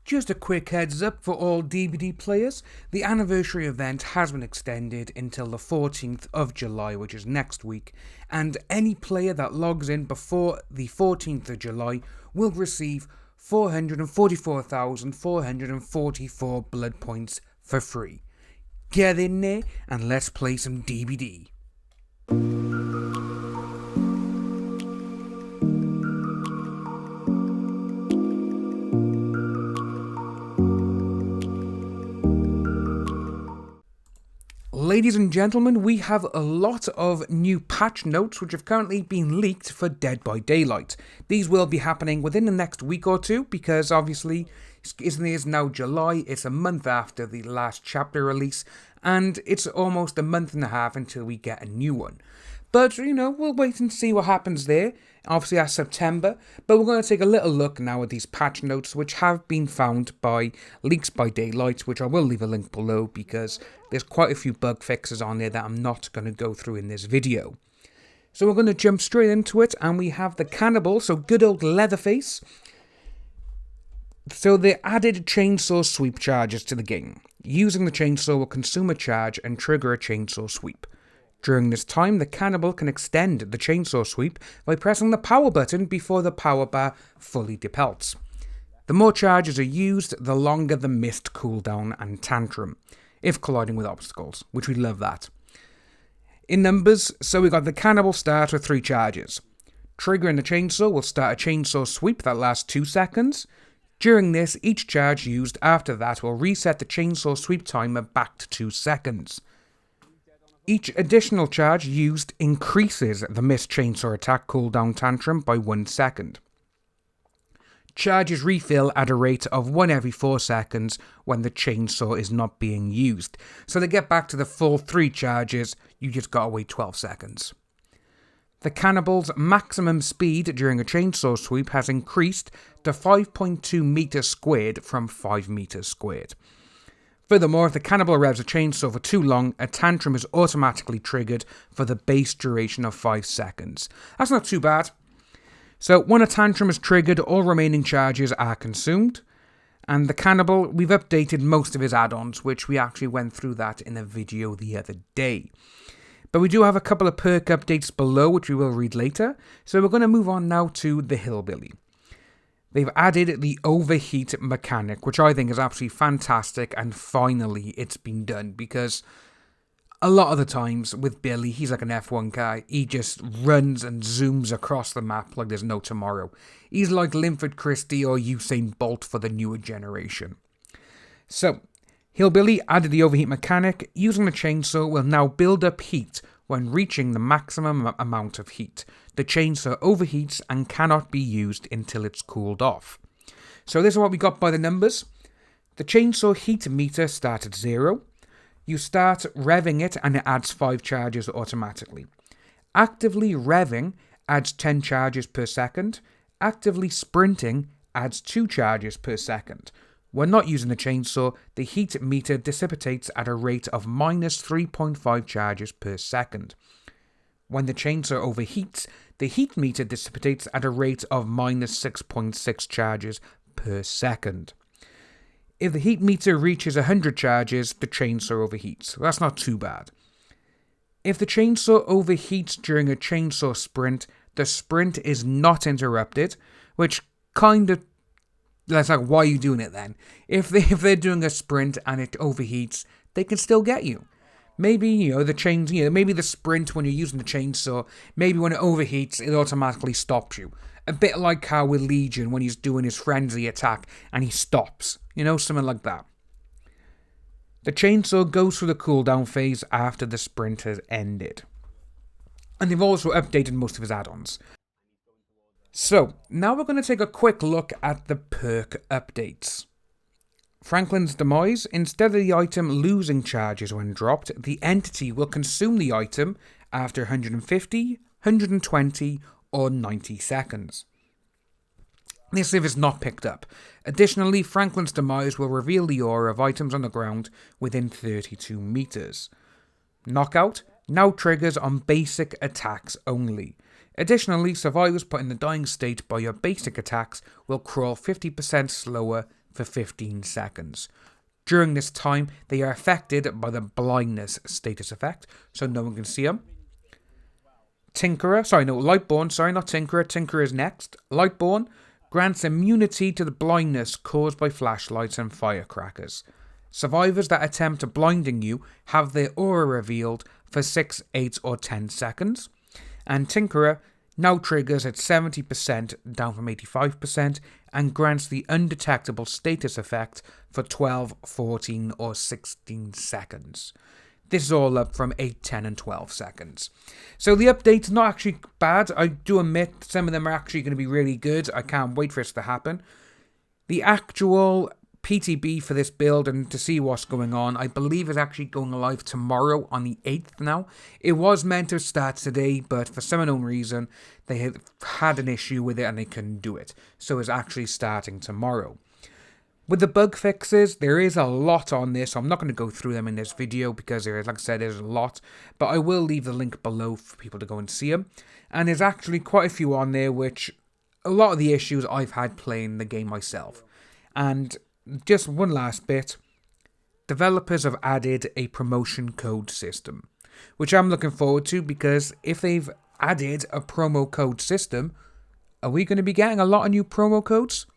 Just a quick heads up for all DBD players, the anniversary event has been extended until the 14th of July, which is next week, and any player that logs in before the 14th of July will receive 444,444 blood points for free. Get in there and let's play some DBD. Ladies and gentlemen, we have a lot of new patch notes which have currently been leaked for Dead by Daylight. These will be happening within the next week or two because obviously it is now July, it's a month after the last chapter release, and it's almost a month and a half until we get a new one. But, we'll wait and see what happens there. Obviously, that's September. But we're going to take a little look now at these patch notes, which have been found by Leaks by Daylight, which I will leave a link below because there's quite a few bug fixes on there that I'm not going to go through in this video. So we're going to jump straight into it, and we have the Cannibal, so good old LeatherFace. So they added chainsaw sweep charges to the game. Using the chainsaw will consume a charge and trigger a chainsaw sweep. During this time, the Cannibal can extend the chainsaw sweep by pressing the power button before the power bar fully depelts. The more charges are used, the longer the mist cooldown and tantrum, if colliding with obstacles, which we love that. In numbers, so we got the Cannibal start with 3 charges. Triggering the chainsaw will start a chainsaw sweep that lasts 2 seconds. During this, each charge used after that will reset the chainsaw sweep timer back to 2 seconds. Each additional charge used increases the missed chainsaw attack cooldown tantrum by 1 second. Charges refill at a rate of 1 every 4 seconds when the chainsaw is not being used. So to get back to the full 3 charges, you just gotta wait 12 seconds. The Cannibal's maximum speed during a chainsaw sweep has increased to 5.2 meters squared from 5 meters squared. Furthermore, if the Cannibal revs a chainsaw for too long, a tantrum is automatically triggered for the base duration of 5 seconds. That's not too bad. So when a tantrum is triggered, all remaining charges are consumed. And the Cannibal, we've updated most of his add-ons, which we actually went through that in a video the other day. But we do have a couple of perk updates below, which we will read later. So we're going to move on now to the Hillbilly. They've added the Overheat Mechanic, which I think is absolutely fantastic, and finally it's been done, because a lot of the times with Billy, he's like an F1 car, he just runs and zooms across the map like there's no tomorrow. He's like Linford Christie or Usain Bolt for the newer generation. So, Hillbilly added the Overheat Mechanic. Using the chainsaw will now build up heat when reaching the maximum amount of heat. The chainsaw overheats and cannot be used until it's cooled off. So this is what we got by the numbers. The chainsaw heat meter starts at 0. You start revving it and it adds 5 charges automatically. Actively revving adds 10 charges per second. Actively sprinting adds 2 charges per second. When not using the chainsaw, the heat meter dissipates at a rate of minus 3.5 charges per second. When the chainsaw overheats, the heat meter dissipates at a rate of minus 6.6 charges per second. If the heat meter reaches 100 charges, the chainsaw overheats. That's not too bad. If the chainsaw overheats during a chainsaw sprint, the sprint is not interrupted, which kind of... That's like, why are you doing it then? If they're doing a sprint and it overheats, they can still get you. Maybe, maybe the sprint when you're using the chainsaw, maybe when it overheats, it automatically stops you. A bit like how with Legion when he's doing his frenzy attack and he stops. Something like that. The chainsaw goes through the cooldown phase after the sprint has ended. And they've also updated most of his add-ons. So, now we're going to take a quick look at the perk updates. Franklin's Demise, instead of the item losing charges when dropped, the entity will consume the item after 150, 120 or 90 seconds. This if it's not picked up. Additionally, Franklin's Demise will reveal the aura of items on the ground within 32 meters. Knockout now triggers on basic attacks only. Additionally, survivors put in the dying state by your basic attacks will crawl 50% slower for 15 seconds. During this time, they are affected by the blindness status effect, so no one can see them. Lightborn, not Tinkerer. Tinkerer is next. Lightborn grants immunity to the blindness caused by flashlights and firecrackers. Survivors that attempt blinding you have their aura revealed for 6, 8, or 10 seconds. And Tinkerer now triggers at 70%, down from 85%, and grants the undetectable status effect for 12, 14, or 16 seconds. This is all up from 8, 10, and 12 seconds. So the update's not actually bad. I do admit some of them are actually going to be really good. I can't wait for it to happen. The actual PTB for this build and to see what's going on, I believe is actually going live tomorrow on the 8th now. It was meant to start today, but for some unknown reason, they had an issue with it and they couldn't do it. So it's actually starting tomorrow. With the bug fixes, there is a lot on this. I'm not going to go through them in this video because there is, like I said, there's a lot. But I will leave the link below for people to go and see them. And there's actually quite a few on there, which a lot of the issues I've had playing the game myself. And just one last bit. Developers have added a promotion code system, which I'm looking forward to because if they've added a promo code system, are we going to be getting a lot of new promo codes?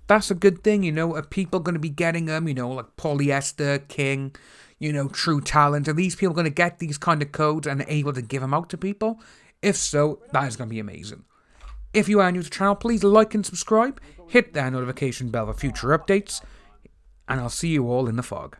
That's a good thing, Are people going to be getting them, like Polyester, King, True Talent? Are these people going to get these kind of codes and able to give them out to people? If so, that is going to be amazing. If you are new to the channel, please like and subscribe. Hit that notification bell for future updates. And I'll see you all in the fog.